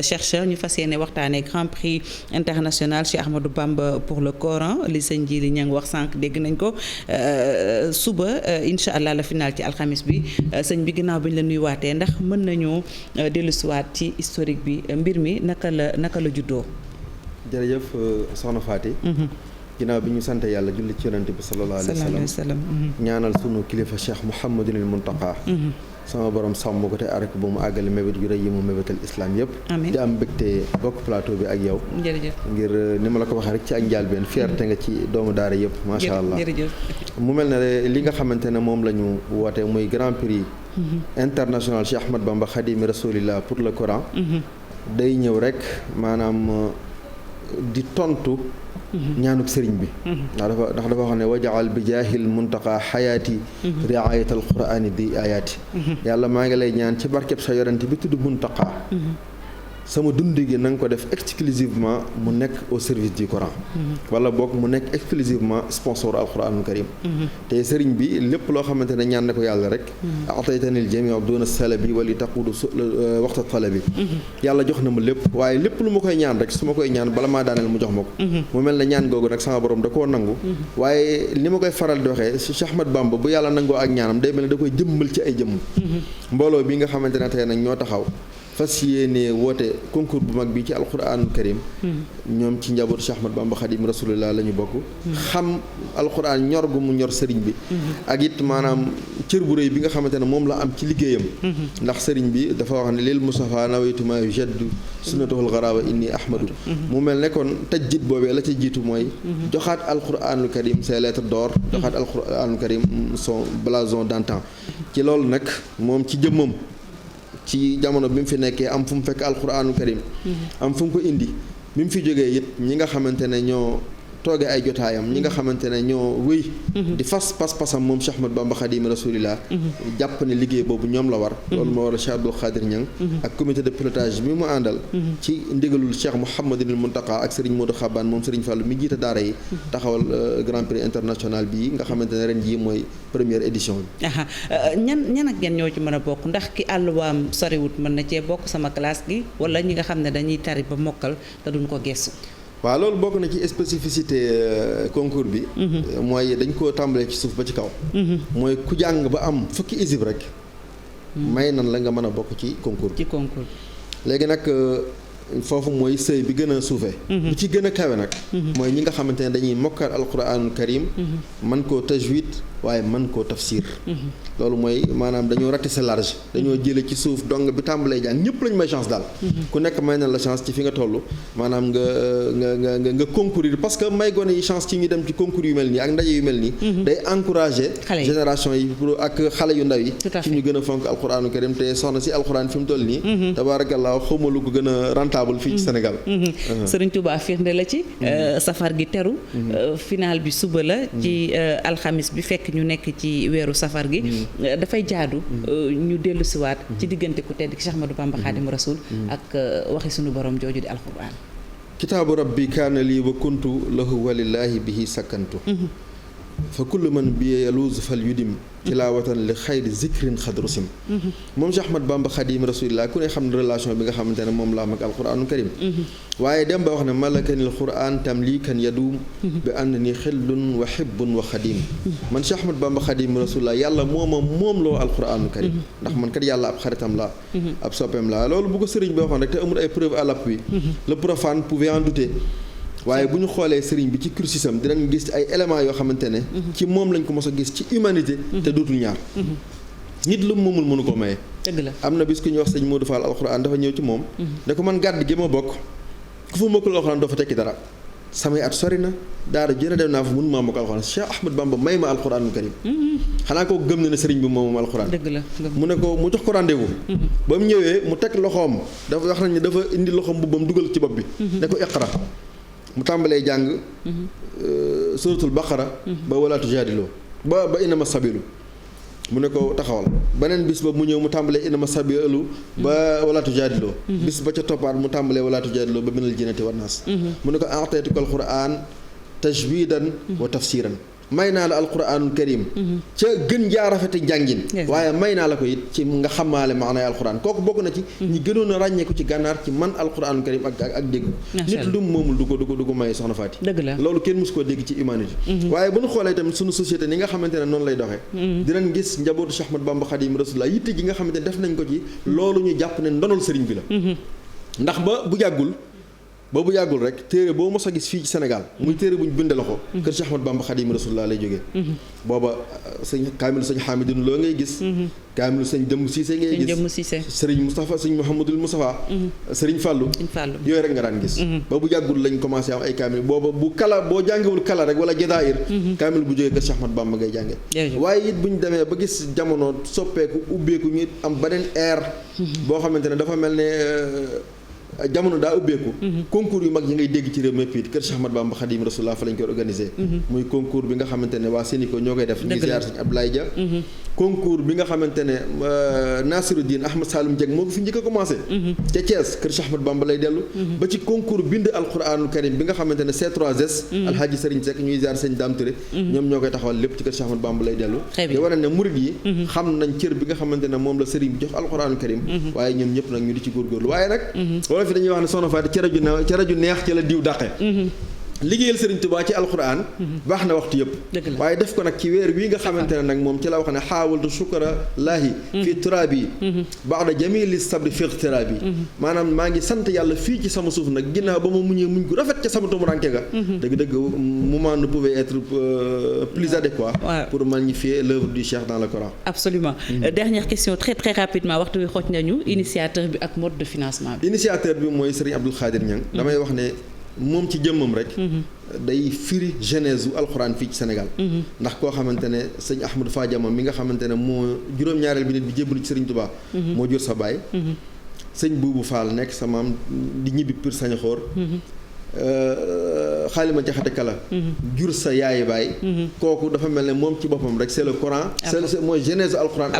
chercheur ñu fas yéene waxtaanee Grand Prix international Cheikh Ahmadou Bamba pour le Coran li sëñ ji li ña ngi wax sànq dégg nañ ko suba incha allah la final ci alxamis bi sëñ bi ginnaaw bi ñu la nuyuwaatee ndax mën nañoo dellusiwaat ci historique bi mbir mi naka la juddoo. jërëjëf soxna Faty. ginnaaw bi ñu sant yàlla julli ci yonent bi sallallahu alayhi wa sallam ñaanal sunu kilifa Cheikh Mouhamadul Muntaqa sama borom sàmm ko te aar ko ba mu àggale mébét yu rëy yi mu mébétal islam yëpp di am mbégte bokk plateau bi ak yow ngir ni ma la ko waxee rek ci ak njàlbeen fierté nga ci doomu daara yëpp macha allah mu mel ne li nga xamante ne moom la ñu woote muy Grand Prix international Cheikh Ahmad Bamba Khadimi Rasulillah pour le Coran day ñëw rek maanaam di tontu ñaanuk sëriñ bi ndax dafa wax ne wajaal bi jaahil muntaqa xayaati riayatal quraani di ayaati yàlla maa ngi lay ñaan ci barkeb sa yorante bi tudd muntaqa sama dund gi na nga ko def exclusivement mu nekk au service du Coran wala boog mu nekk exclusivement sponsor alquranul karim te sëriñ bi lépp loo xamante ne ñaan na ko yàlla rek ataytanil jamia duna salabi wali taqudu waxta talabi yàlla jox na ma lépp waaye lépp lu ma koy ñaan rek su ma koy ñaan bala maa daaneel mu jox ma ko mu mel ne ñaan googu nag sama borom da koo nangu waaye li ma koy faral di waxee Cheikh Ahmad Bamba bu yàlla nangoo ak ñaanam day mel ne da koy jëmmal ci ay jëmm mbooloo bi nga xamante ne tey nag ñoo taxaw fas yéene woote concours bu mag bi ci alquranul karim ñoom ci njabootu Cheikh Ahmad Bamba Khadim Rasulullah la ñu bokk xam alquran ñor gu mu ñor sëriñ bi ak it maanaam cër bu rëy bi nga xamante ne moom la am ci liggéeyam ndax sëriñ bi dafa wax ne lil Mustafa nawaytu ma yujaddu sunnatuhul gharaba inni ahmadu mu mel ne kon tajjid boobee la ca jiitu mooy joxaat alquranul karim ses lettres d'or joxaat alquranul karim son blason d'antan ci loolu nag moom ci jëmmam ci jamono bi mu fi nekkee am fu mu fekk alquraanul karim am fu mu ko indi bi mu fi jógee it ñi nga xamante ne ñoo toogee ay jotaayam ñi nga xamante ne ñoo wéy di fas pas-pasam moom Cheikh Ahmad Bamba Khadim Rasulillah jàpp ne liggéey boobu ñoom la war loolu moo war a Cheikh Abdou Khadir Niang ak comité de pilotage bi mu àndal ci ndigalul Cheikh Mouhamadul Muntaqa ak Serigne Modou Xaban moom Serigne Fallou mi jiite daara yi taxawal Grand Prix international bii nga xamante ne ren jii mooy première édition bi ñan ak ñan ñoo ci mën a bokk ndax ki àlluwaam soriwut mën na cee bokk sama classe gi wala ñi nga xam ne dañuy tari ba mokkal te duñ ko gestu waaw loolu bokk na ci spécificité concours bi mooy dañ koo tàmbalee ci suuf ba ci kaw mooy ku jàng ba am fukki isib rek may nan la nga mën a bokk ci concours bi léegi nag foofu mooy sëy bi gën a suufee bu ci gën a kawe nag mooy ñi nga xamante ne dañuy mokkal alquranul karim man koo tajwid waaye man koo tafsir loolu mooy maanaam dañoo ratisser large dañoo jële ci suuf dong bi tàmbalee jàng ñëpp lañu may chance daal ku nekk may na la chance ci fi nga toll maanaam nga concourir parce que may gone yi chance ci ñu dem ci concours yu mel nii ak ndaje yu mel nii day encourager génération yi pour ak xale yu ndaw yi ci ñu gën a fonk alquranul karim te soxna si alquran fi mu toll nii tabarakallah xawma lu ko gën a rentable fii ci Sénégal Sëriñ Tuubaa firnde la ci safar gi teru final bi suba la ci alxamis bi fekk ñu nekk ci weeru safar gi dafay jaadu ñu dellu siwaat ci diggante ku tedd ki Cheikh Ahmadou Bamba Khadim Rasoul ak waxi sunu borom jooju di alxuraan kitaabu rabbi kaana lii wa kuntu lahu walillaahi bihi sakkantu fa kullu man bi yaluuz fal yudim tilaawatan li xayri zikrin xadrusim moom Cheikh Ahmad Bamba Xadim Rasulillah ku ne xam ne relation bi nga xamante ne moom la am ak alquraanu karim waaye dem ba wax ne malakanil quran tamlikan yaduum bi ànd ni xillun wa hibbun wa xadim man Cheikh Ahmad Bamba Xadim Rasulillah yàlla moom loo alquraanu karim ndax man kat yàlla ab xaritam la ab soppeem la loolu bu ko sëriñ bi waxoon rek te amul ay preuve à l'appui le profane pouvait en douter waaye bu ñu xoolee sëriñ bi ci cursusam dinañ gis ay éléments yoo xamante ne ci moom lañ ko mos a gis ci humanité te dootul ñaar nit lu mu moomul mënu ko maye dëgg la am na bis ku ñuy wax sëñ Modou Fall alxuraan dafa ñëw ci moom ne ko man gàdd gi ma bokk ku fa mokkul alxuraan doo fa tekki dara samay at sori na daara jëna dem naa fa mënu maa mokk alxuraan Cheikh Ahmad Bamba may ma alxuraanul karim xanaa ko gëm na ne sëriñ bi moom alxuraan dëgg la mu ne ko mu jox ko rendez-vous ba mu ñëwee mu teg loxoom dafa wax nañ ne dafa indi loxoom mbubbam dugal ci bopp bi ne ko iqra mu tàmbalee jàng suratul baqara ba wala tujaadiloo ba inama sabilu mu ne ko taxawal beneen bis ba mu ñëw mu tàmbalee inama sabilu ba wala tujaadiloo bis ba ca toppaat mu tàmbalee wala tujaadiloo ba minal jinnati wan naas mu ne ko a'taytukal qur'an tajwidan wa tafsiran may naa la alquranul karim ca gën jaa rafeti njàngin waaye may naa la ko it ci nga xamaale maanaay alquran kooku bokk na ci ñi gënoon a ràññeeku ci gànnaar ci man alquranul karim ak dégg nit lu moomul du ko maye soxna Faty dëgg la loolu kenn mosu koo dégg ci humanité waaye bu ñu xoolee tamit suñu société ni nga xamante ne noonu lay doxee dinañ gis njabootu Cheikh Ahmad Bamba Khadim Rasulullah yitte ji nga xamante ne def nañ ko ci loolu ñu jàpp ne ndonol sëriñ bi la ndax ba bu yàggul rek téere boo mos a gis fii ci Sénégal muy téere bu ñu binde la ko kër Cheikh Ahmad Bamba Khadim Rasulullah lay jógee booba kaamilu sëñ Hamidun Lo ngay gis kaamilu sëñ Jëmm Siise ngay gis sëriñ Moustapha sëñ Mouhamadul Moustapha sëriñ Fàllu yooyu rek nga daan gis ba bu yàggul lañ commencé am ay kaamil booba bu kala boo jàngewul kala rek wala jadaayir kaamil bu jógee kër Cheikh Ahmad Bamba ngay jànge waaye it bu ñu demee ba gis jamono soppeeku ubbeeku ñu am beneen air boo xamante ne dafa mel ne jamono daa ubbeeku concours yu mag yi ngay dégg ci réew mépp it kër Cheikh Ahmad Bamba Khadim Rasulullah fa lañ koy organisé muy concours bi nga xamante ne waa Sénico ñoo koy def ñu ziar sëñ Abdoulaye Dia concours bi nga xamante ne Nasiruddin Ahmad Saloum Dieng moo ko fi njëkk a commencé ca Thiès kër Cheikh Ahmad Bamba lay dellu ba ci concours bind alquranul karim bi nga xamante ne C3S Alhaji Serigne Seck ñuy ziar sëñ Dame Touré ñoom ñoo koy taxawal lépp ci kër Cheikh Ahmad Bamba lay dellu di wane ne murid yi xam nañ cër bi nga xamante ne moom la Serigne bi jox alquranul karim waaye ñoom ñëpp nag ñu di ci góorgóorlu waaye nag fi dañuy wax ne soxna Faty cere ju neex ci la diw dàqe liggéeyal Sëriñ Tuubaa ci alquran baax na waxtu yëpp waaye def ko nag ci weer wii nga xamante ne nag moom ci la wax ne xaawaltu shukra laahi fii turaabi ba'da jamili sabri fi ightiraabi maanaam maa ngi sant yàlla fii ci sama suuf nag ginnaaw ba ma muñee muñ gu rafet ca sama tumuranke ga dëgg-dëgg moment ne pouvait être plus adéquat pour magnifier l'œuvre du Cheikh dans le Coran. Absolument. Dernière question très très rapidement waxtu wi xooj nañu initiateur bi ak mode de financement bi. initiateur bi mooy Serigne Abdoul Khadir Niang damay wax ne moom ci jëmmam rek day firi genèse u alxuraan fii ci Sénégal ndax koo xamante ne sëñ Ahmadou Fadiama mi nga xamante ne moo juróom-ñaareel bi nit bi jébbalu ci Sëriñ Tuubaa moo jur sa baay sëñ Buubu Faal nekk sa maam di ñibbi Pire Sañaxoor Xaalima Jaxate Kala jur sa yaayi baay kooku dafa mel ne moom ci boppam rek c'est le Coran c'est mooy genèse alxuraan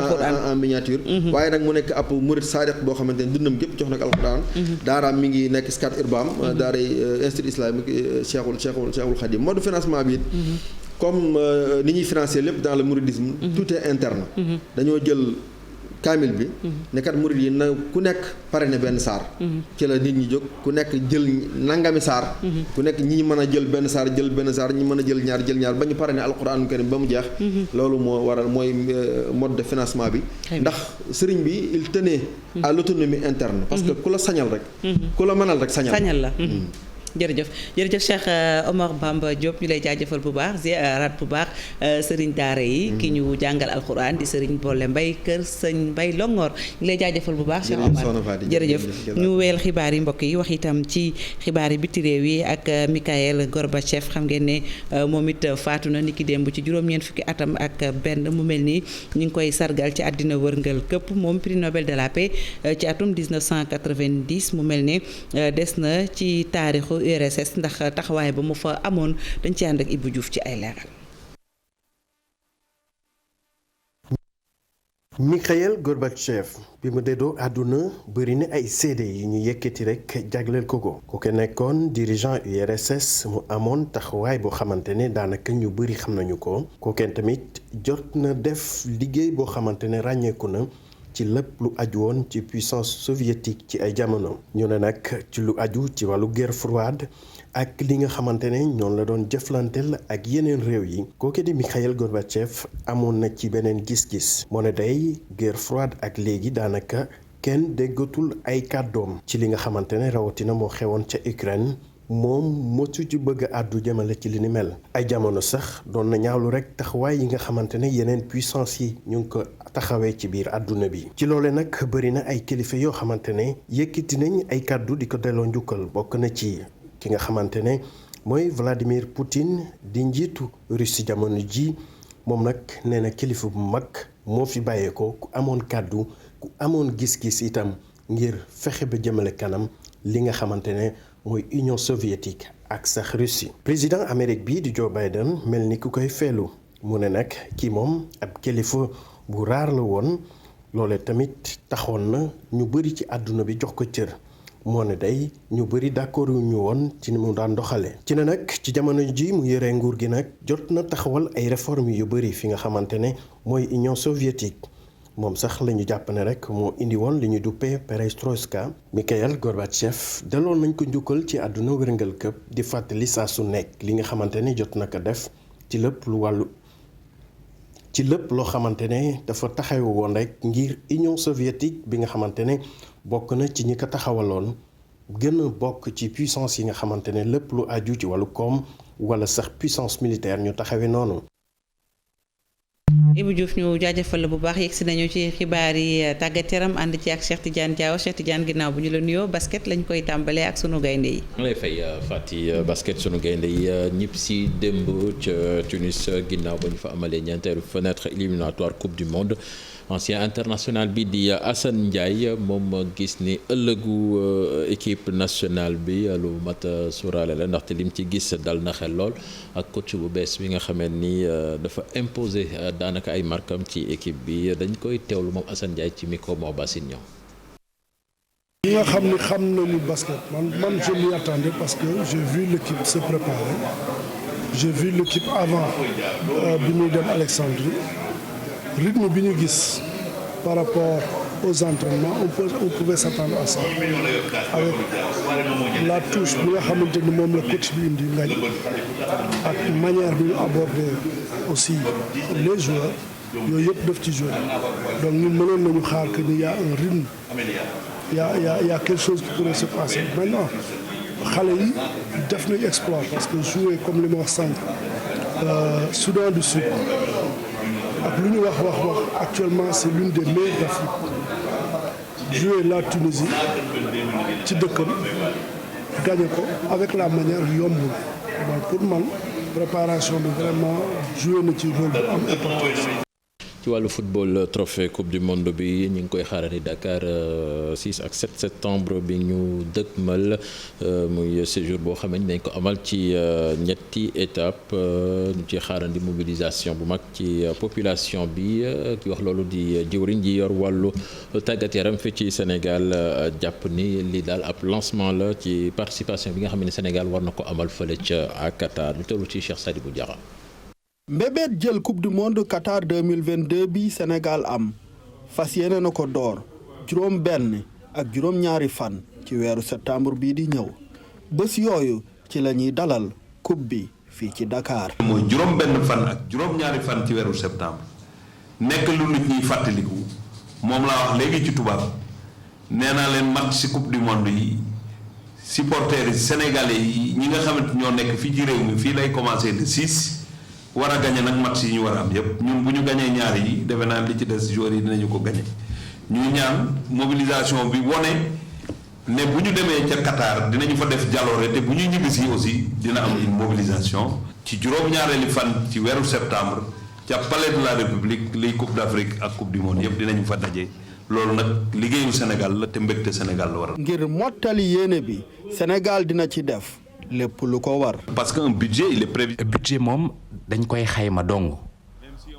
en miniature waaye nag mu nekk ab murid sadiq boo xamante ne dundam gépp jox nag alxuraan daaraam mi ngi nekk Scat Urbam daaray institut islamique Cheikhul Khadim mode financement bi it comme ni ñuy financer lépp dans le mouridisme tout est interne dañoo jël kaamil bi nekkat murid yi na ku nekk pare ne benn saar ci la nit ñi jóg ku nekk jël nangami saar ku nekk ñi mën a jël benn saar ñi mën a jël ñaar ba ñu pare ne alquranul karim ba mu jeex loolu moo waral mooy mode de financement bi ndax sëriñ bi il tenait à l'autonomie interne parce que ku la sañal rek ku la mënal rek sañal la jërëjëf Cheikh Omar Bamba Diop ñu lay jaajëfal bu baax ziarat bu baax sëriñ daara yi ki ñu jàngal alxuraan di sëriñ Bolle Mbay kër sëñ Mbay Longoor ñu lay jaajëfal bu baax Cheikh Omar jërëjëf ñu weel xibaar yi mbokk yi wax itam ci xibaar yi biti réew yi ak Mikhail Gorbatchev xam ngeen ne moom it faatu na niki démb ci juróom-ñeent fukki atam ak benn mu mel ni ñu ngi koy sargal ci àddina wërngal këpp moom prix Nobel de la paix ci atum 1990 mu mel ni des na ci taarixu URSS ndax taxawaay ba mu fa amoon dañ ci ànd ak Ibou Diouf ci ay leeral Mikhaïl Gorbatchev bi mu déddoo àdduna bëri na ay seede yi ñu yëkkati rek jagleel ko kooke nekkoon dirigeant URSS mu amoon taxawaay boo xamante ne daanaka ñu bëri xam nañu ko kooke tamit jot na def liggéey boo xamante ne ràññeeku na ci lépp lu aju woon ci puissance soviétique ci ay jamono ñu ne nag ci lu aju ci wàllu guerre froide ak li nga xamante ne ñoom la doon jëflanteel ak yeneen réew yi kooke di Mikhaïl Gorbatchev amoon na ci beneen gis-gis moo ne day guerre froide ak léegi daanaka kenn déggatul ay kàddoom ci li nga xamante ne rawatina moo xewoon ca Ukraine moom mosu ci bëgg a àddu jëmale ci li ni mel ay jamono sax doon na ñaawlu rek taxawaay yi nga xamante ne yeneen puissance yi ñu ngi ko taxawee ci biir àdduna bi ci loole nag bëri na ay kilifa yoo xamante ne yëkkati nañ ay kàddu di ko delloo njukkal bokk na ci ki nga xamante ne mooy Vladimir Poutine di njiitu Russie jamono ji moom nag nee na kilifa bu mag moo fi bàyyeekoo ku amoon kàddu ku amoon gis-gis itam ngir fexe ba jëmale kanam li nga xamante ne mooy Union soviétique ak sax Russie. président Amérique bi di Joe Biden mel ni ku koy feelu mu ne nag kii moom ab kilifa bu raar la woon loole tamit taxoon na ñu bëri ci àdduna bi jox ko cër. moo ne day ñu bëri d'accord yu ñu woon ci ni mu daan doxale ci ne nag ci jamono ji mu yore nguur gi nag jot na taxawal ay réformes yu bëri fi nga xamante ne mooy Union soviétique moom sax la ñu jàpp ne rek moo indi woon li ñu duppee perestroïka. Mikhaïl Gorbatchev daloon nañ ko njukkal ci àdduna wërngal këpp di fàttali saa su nekk li nga xamante ne jot na ko def ci lépp loo xamante ne dafa taxawu woon rek ngir Union soviétique bi nga xamante ne bokk na ci ñi ko taxawaloon gën a bokk ci puissance yi nga xamante ne lépp lu aju ci wàllu koom wala sax puissance militaire ñu taxawee noonu. Ibou Diouf ñu jaajëfal la bu baax yegg si nañu ci xibaar yi tàggat yaram ànd ci ak Cheikh Tidiane Diaw Cheikh Tidiane ginnaaw bu ñu la nuyoo basket lañ koy tàmbalee ak sunu gaynde yi. ma lay fay Fati basket sunu gaynde yi ñëpp si démb ca Tunis ginnaaw ba ñu fa amalee ñeenteelu fenêtre éliminatoire coupe du monde. ancien international bi di Assane Ndiaye moom gis ni ëllëgu équipe nationale bi lu mat suuraale la ndaxte lim ci gis dal na xel lool ak coach bu bees bi nga xamee ni dafa imposer daanaka ay markam ci équipe bi dañ koy teewlu moom Assane Ndiaye ci micro moo Bassine ñëw. ñi nga xam ni xam nañu basket man je m'y attendais parce que j'ai vu l'équipe se préparer j'ai vu l'équipe avant bi muy dem Alexandrie. rythme bi ñu gis par rapport aux entraînements on pouvait s'attendre à ça avec la touche bi nga xamante ni moom la coach bi indi ngañ ak manière bi ñu aborder aussi les joueurs yooyu yëpp daf ci jouer donc ñun mënoon nañu xaar que ni y a un rythme y a quelque chose qui pourrait se passer maintenant xale yi def nañu exploit parce que jouer comme li ma wax sànq Soudan du Sud ak lu ñu wax actuellement c'est l'une des meilleures d'Afrique jouer la Tunisie ci dëkkam gagné ko avec la manière yombul donc pour man préparation bi vraiment joué na ci rôle bu am importance. ci wàllu football trophée coupe du monde bi ñu ngi koy xaarandi Dakar 6 ak 7 septembre bi ñu dëkkmal muy séjour boo xam ne dañ ko amal ci ñetti étape ñu ci xaarandi mobilisation bu mag ci population bi ki wax loolu di jëwriñ ji yor wàllu tàggat yaram fii ci Sénégal jàpp ni li daal ab lancement la ci participation bi nga xam ne Sénégal war na ko amal fële ca ak Qatar ñu tollu ci Cheikh Sadibou Diarra. mbébét jël coupe du monde Qatar 2022 bi Sénégal am fas yéene na ko door juróom benn ak juróom ñaari fan ci weeru septembre bii di ñëw bés yooyu ci la ñuy dalal coupe bi fii ci Dakar. mooy juróom benn fan ak juróom ñaari fan ci weeru septembre nekk lu nit ñuy fàttaliku moom laa wax léegi ci tubaab nee naa leen match ci coupe du monde yi supporters yi sénégalais yi ñi nga xamante ñoo nekk fii ci réew mi fii lay commencer le 6. war a gañe nag match yi ñu war a am yépp ñun bu ñu gañee ñaar yi defe naa li ci des joueurs yi dinañu ko gañe ñuy ñaan mobilisation bi wone ne bu ñu demee ca Qatar dinañu fa def jaloore te bu ñuy ñibbisi aussi dina am une mobilisation ci juróom-ñaareeli fan ci weeru septembre ca palais de la République liy coupe d'Afrique ak coupe du monde yépp dinañu fa daje loolu nag liggéeyu Sénégal la te mbégte Sénégal la war a. ngir mottali yéene bi Sénégal dina ci def lépp lu ko war. parce que un budget il est prévu. budget moom dañ koy xayma dong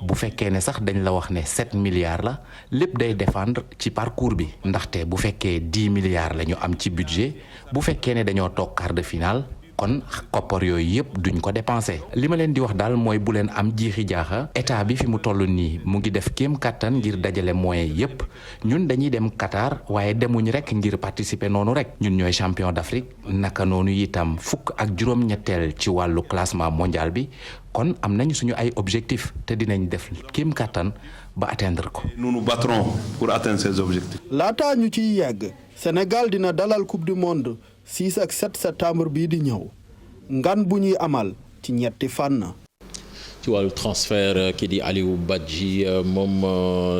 bu fekkee ne sax dañ la wax ne 7 milliards la lépp day dépendre ci parcours bi ndaxte bu fekkee 10 milliards la ñu am ci budget bu fekkee ne dañoo toog quart de finale kon koppar yooyu yëpp duñ ko dépensé li ma leen di wax daal mooy bu leen am jiixi jaaxa état bi fi mu toll nii mu ngi def kéem kattan ngir dajale moyens yëpp ñun dañuy dem Qatar waaye demuñ rek ngir participer noonu rek ñun ñooy champion d'Afrique naka noonu itam fukk ak juróom-ñetteel ci wàllu classement mondial bi kon am nañ suñu ay objectifs te dinañ def kéem kattan ba atteindre ko. Nous nous battrons pour atteindre ces objectifs. laataa ñu ciy yegg Sénégal dina dalal coupe du monde 6 ak 7 septembre bii di ñëw ngan bu ñuy amal ci ñetti fànn. ci wàllu transfert kii di Aliou Badji moom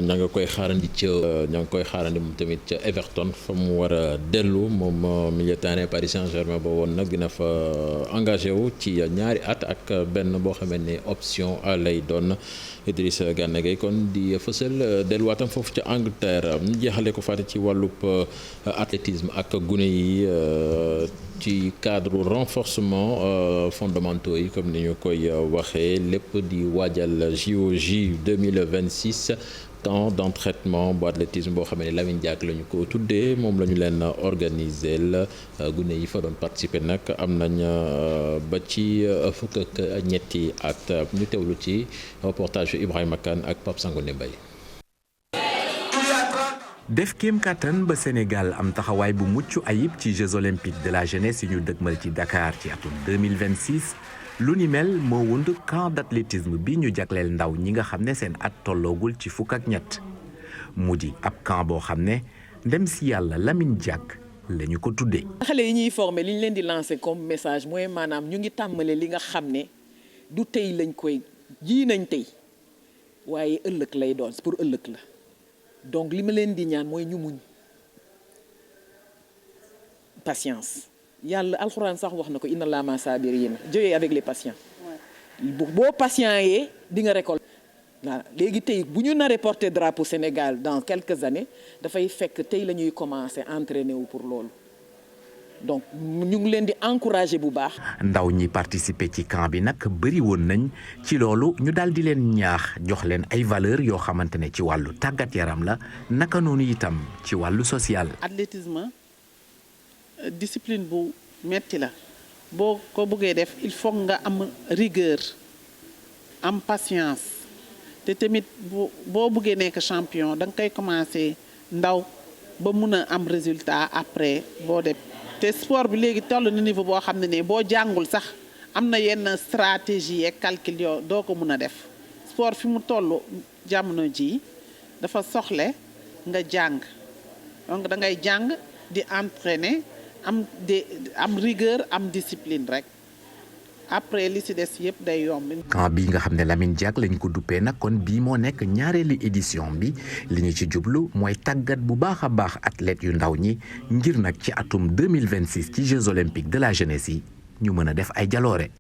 ña nga koy xaarandi moom tamit ca Everton fa mu war a dellu moom milieu terrain Paris Saint-Germain ba woon nag dina fa engagé wu ci ñaari at ak benn boo xamee ne option lay doon Idrissa Gana Gueye kon di fësal delluwaatam foofu ca Angleterre ñu jeexale ko fàtte ci wàllub athlétisme ak gune yi ci cadre renforcement fondamentaux yi comme ni ñu koy waxee lépp di waajal JOJ 2026 temps d'entraînement bu athlétisme boo xam ne Lamine Diack la ñu ko tuddee moom la ñu leen organiser la gune yi fa doon participer nag am nañ ba ci fukk ak ñetti at ñu teewlu ci reportage Ibrahima Kane ak Pape Sangoné Mbaye. def kéem kattan ba Sénégal am taxawaay bu mucc ayib ci Jeux olympiques de la jeunesse yi ñu dëgmal ci Dakar ci atum 2026 lu ni mel moo wund camp d'athlétisme bi ñu jagleel ndaw ñi nga xam ne seen at tolloogul ci fukk ak ñett mu di ab camp boo xam ne ndem si yàlla Lamine Diack la ñu ko tuddee. xale yi ñuy formé li ñu leen di lancer comme message mooy maanaam ñu ngi tàmmale li nga xam ne du tey lañ koy ji nañ tey waaye ëllëg lay doon pour ëllëg la. donc li ma leen di ñaan mooy ñu muñ patience yàlla alxuraan sax wax na ko inna Allaha ma'a saabiriin Dieu avec les patients boo patient yee di nga récolter. voilà léegi tey bu ñu naree porter drapeau Sénégal dans quelques années dafay fekk tey la ñuy commencer entraîner wu pour loolu donc ñu ngi leen di encourager bu baax. ndaw ñi participer ci camp bi nag bëri woon nañ ci loolu ñu daal di leen ñaax jox leen ay valeurs yoo xamante ne ci wàllu tàggat yaram la naka noonu itam ci wàllu social. athlétisme discipline bu metti la boo ko bëggee def il faut nga am rigueur am patience te tamit boo bëggee nekk champion da nga koy commencer ndaw ba mun a am résultat après boo def. te sport bi léegi toll na niveau boo xam ne boo jàngul sax am na yenn stratégie ak calcul yoo doo ko mën a def sport fi mu toll jamono ji dafa soxle nga jàng donc da ngay jàng di entraîner am rigueur am discipline rek après li ci des yëpp day yomb. camp bi nga xam ne Lamine Diack lañ ko duppee nag kon bii moo nekk ñaareelu édition bi li ñu ci jublu mooy tàggat bu baax a baax athlètes yu ndaw ñi ngir nag ci atum 2026 ci Jeux olympiques de la jeunesse yi ñu mën a def ay jaloore.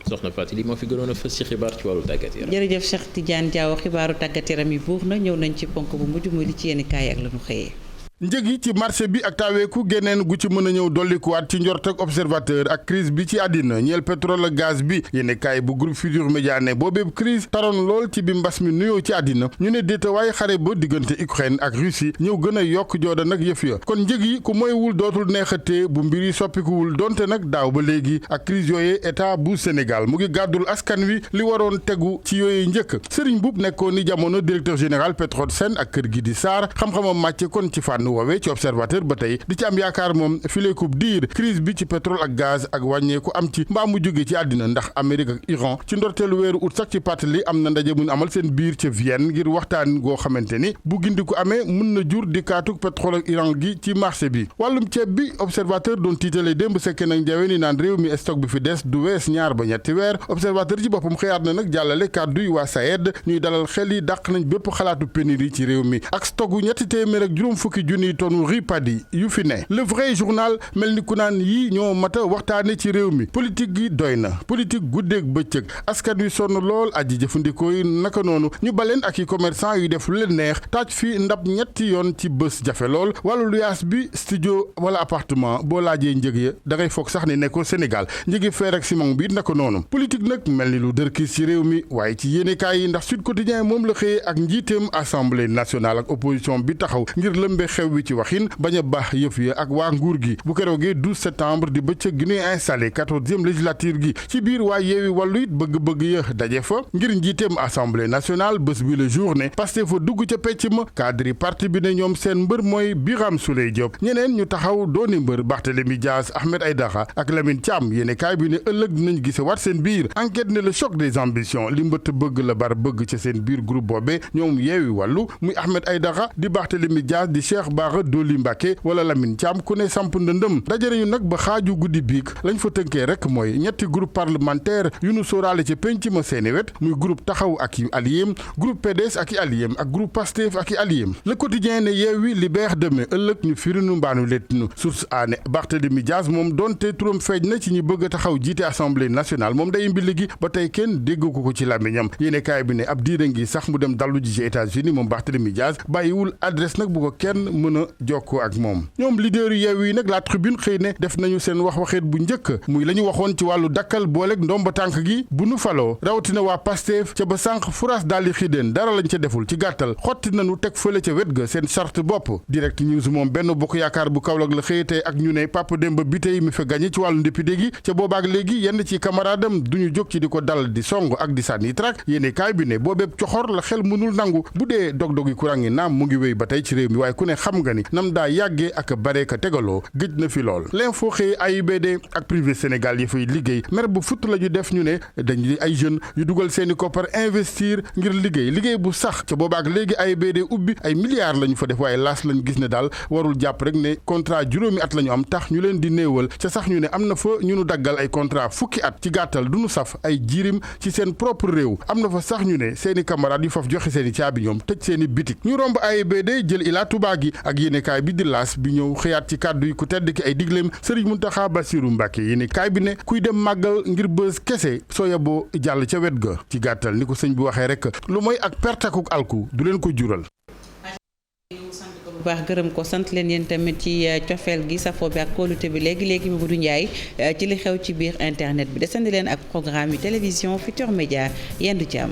soxna Fatou li moo fi gënoon a fës ci xibaar ci wàllu tàggat yaram. jërëjëf Cheikh Tidiane Diaw xibaaru tàggat yaram yi buur na ñëw nañ ci ponk bu mujj muy li ci yenn kaay ak la ñu xëyee. njëg yi ci marché bi ak taaweeku geneen gu ci mën a ñëw dollikuwaat ci njort ak observateur ak crise bi ci àddina ñeel pétrole ak gaz bi yéene kaay bu groupe Futurs Médias ne boobeeb crise taroon lool ci bi mbas mi nuyoo ci àddina ñu ne déetawaay xare ba diggante Ukraine ak Russie ñëw gën a yokk jooda nag yëf ya kon njëg yi ku moywul dootul neexatee bu mbir yi soppikuwul donte nag daaw ba léegi ak crise yooyee état bu Sénégal mu ngi gàddul askan wi li waroon tegu ci yooyee njëkk Serigne Boub nekkoon ni jamono directeur général Petrosen ak kër gi di Sarr xam-xamam màcce kon ci fànn woowee ci observateur ba tey di ci am yaakaar moom file coupe diir crise bi ci pétrole ak gaz ak wàññeeku am ci mbaa mu jóge ci àddina ndax Amérique ak Iran ci ndorteelu weeru ut sax ci pàttali am na ndaje mun amal seen biir ca Vienne ngir waxtaan goo xamante ni bu gindiku amee mën na jur di kaatuk pétrole ak Iran gi ci marché bi wàllum ceeb bi observateur doon tiitale démb sekke nag njawe ni naan réew mi stock bi fi des du wees ñaar ba ñetti weer observateur ci boppam xëyaat na nag jàllale kàdduy waa SAED ñuy dalal xel yi dàq nañ bépp xalaatu pénurie ci réew mi ak stock gu ñetti téeméer ak juróom fukki junni junniy tonu riz paddy yu fi ne. Le vrai journal mel ni ku naan yi ñoo mata waxtaane ci réew mi politique gi doy na politique guddeeg bëccëg askan wi sonn lool aji jëfandikoo yi naka noonu ñu baleen ak i commerçant yu def lu leen neex taaj fi ndab ñetti yoon ci bés jafe lool wàllu luyaas bi studio wala appartement boo laajee njëg ya da ngay foog sax ni nekkoo Sénégal njëgi fer ak ciment bi naka noonu politique nag mel ni lu dërkiis ci réew mi waaye ci yéenekaay yi ndax Sud Quotidien moom la xëyee ak njiiteem assemblée nationale ak opposition bi taxaw ngir lëmbe xew wi ci waxin bañ a baax yëf ya ak waa nguur gi bu keroogee 12 septembre di bëccëg gi ñuy installé 14e législature gi ci biir waa Yewwi Wallu it bëgg-bëgg ya daje fa ngir njiiteem assemblée nationale bés bi la journée Pastef fa dugg ca pecc ma cadre parti bi ne ñoom seen mbër mooy Birame Souleye Diop ñeneen ñu taxaw dooni mbër Barthélémy Dias Ahmed Aïdara ak Lamine Thiam yéenekaay bi ne ëllëg dinañ gise waat seen biir enquête ne le choc des ambitions li mbëtt bëgg la bar bëgg ca seen biir groupe boobe ñoom Yewwi Wallu muy Ahmed Aïdara di Barthélémy Dias di Cheikh Bara Dolly Mbacké wala Lamine Thiam ku ne samp ndëndëm daje nañu nag ba xaaju guddi biig lañ fa tënkee rek mooy ñetti groupe parlementaire yu nu sóoraale ca penc ma seeni wet muy groupe taxaw ak i alliéem groupe PDS ak i alliéem ak groupe Pastef ak i alliéem le quotidien ne Yewwi libère demain ëllëg ñu firinu mbaanu lettinu source aane Barthélémy Dias moom donte turam feeñ na ci ñi bëgg a taxaw jiite assemblée nationale moom day mbili gi ba tey kenn dégg ko ci làmmiñam yéenekaay bi ne ab diira ngi sax mu dem dallu ji ci États-Unis moom Barthélémy Dias bàyyiwul adresse nag bu ko kenn mën a jokkoo ak moom ñoom leader yu Yewwi nag la tribune xëy ne def nañu seen waxeet bu njëkk muy la ñu waxoon ci wàllu dakkal booleeg ndomba tànk gi bu nu faloo rawatina waa Pastef ca ba sànq furaas daal di xideen dara lañ ca deful ci gàttal xotti nañu teg fële ca wet ga seen charte bopp direct news moom benn bokk yaakaar bu Kaolack la xëy tey ak ñu ne Papa Demba Bitèye mi fa gagné ci wàllu député gi ca boobaak léegi yenn ci camaradam duñu jóg ci di ko dal di song ak di sànni trak yéene kaay bi ne boobeeb coxor la xel mënul nangu bu dee dog-dogi courant yi naam mu ngi wéy ba tey ci réew mi waaye ku ne xam nga ni nam daa yàggee ak bare ka tegaloo gëj na fi lool l'info xëy AIBD ak privé Sénégal yi fay liggéey mer bu futt la ñu def ñu ne dañu ay jeunes yu dugal seeni koppar investir ngir liggéey bu sax ca boobaak léegi AIBD ubbi ay milliards la ñu fa def waaye laas lañu gis ne daal warul jàpp rek ne contrat juróomi at la ñu am tax ñu leen di néewal ca sax ñu ne am na fa ñu nu daggal ay contrat fukki at ci gàttal du nu saf ay jirim ci seen propre réew am na fa sax ñu ne seeni camarades yu faf joxe seeni caabi ñoom tëj seeni bitik ñu romb AIBD jël Ila Touba gi ak yéenekaay bi di laas bi ñëw xëyaat ci kàddu yi ku tedd ki ay digleem Serigne Mountakha Bassirou Mbacké yéenekaay bi ne kuy dem màggal ngir bës kese soo yeboo jàll ca wet ga ci gàttal ni ko sëñ bi waxee rek lu mooy ak pertakuk alku du leen ko jural bu baax gërëm ko sant leen yéen tamit ci cofeel gi safoo bi ak kóolute bi léegi Mamadou Ndiaye ci li xew ci biir internet bi desandi leen ak programme yu télévision Futurs Médias yendu ci am